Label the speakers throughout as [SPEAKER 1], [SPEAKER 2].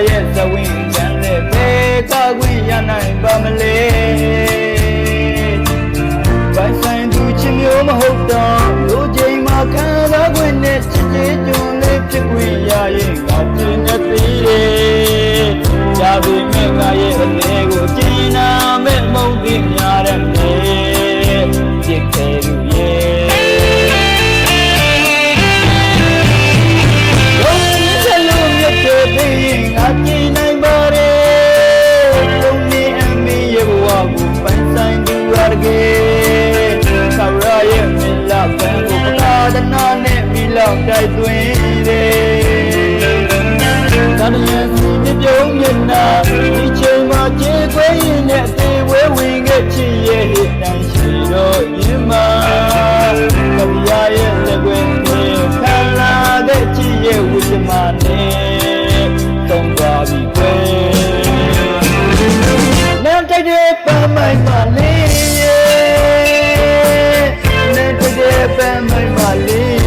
[SPEAKER 1] ရဲ့သဝင်းချမ်းတဲ့ဘေကခွင့်ရနိုင်ပါမလဲပိုင်ဆိုင်သူချစ်မျိုးမဟုတ်တော့လူချိန်မှာခံစားခွင့်နဲ့ချစ်ချစ်ကျွန်းလေးဖြစ်ခွင့်ရရင်ငါကျင်နေသေးတယ်ကြာပြီမဲ့ငါရဲ့အသေးကိုကျင်နာမဲ့မုန်းသိများတဲ့မြေပြစ်ခဲ့လူရဲ့တိုက်သွင်းတယ်ဒါနဲ့ဒီပြုံးမျက်နှာဒီချိန်မှာကြေးခွေးရင်နဲ့အသေးဝဲဝင်ခဲ့ချစ်ရဲ့ဟစ်တန်ရှိတော့ရင်မှာကဗျာရဲ့လက်ွယ်နဲ့ခံလာတဲ့ချစ်ရဲ့ဝိသမာနဲ့သုံးသွားပြီခွဲနဲ့တိုက်တဲ့ပမိုင်းမလေးရဲ့နဲ့တိုက်တဲ့ပမိုင်းမလေး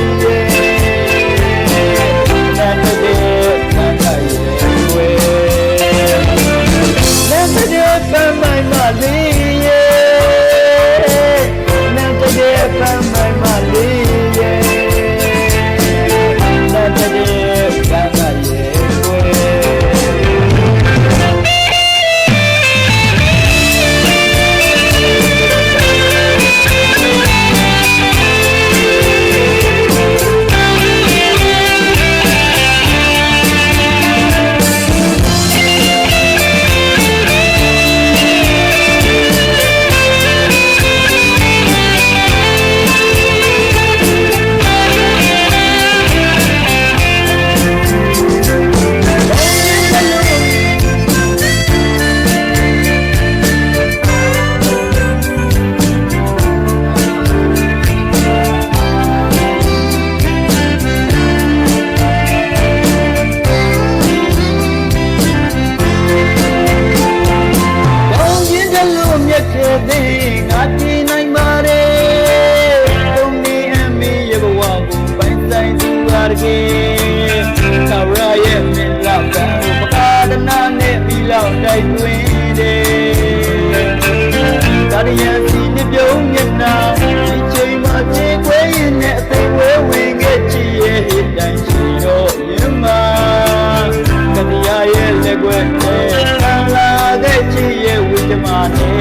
[SPEAKER 1] တိုက်သွင်းတယ်ဒါရည်စီဒီပြုံးမျက်နှာဒီချိန်မှာကြေးခွေးရင်နဲ့အသေးဝဲဝင်ခဲ့ချစ်ရဲ့ဟစ်တိုင်းရှိတော့ရင်မှာကဗျာရဲ့လက်ွယ်နဲ့ခံလာတဲ့ချစ်ရဲ့ဝိသမာနဲ့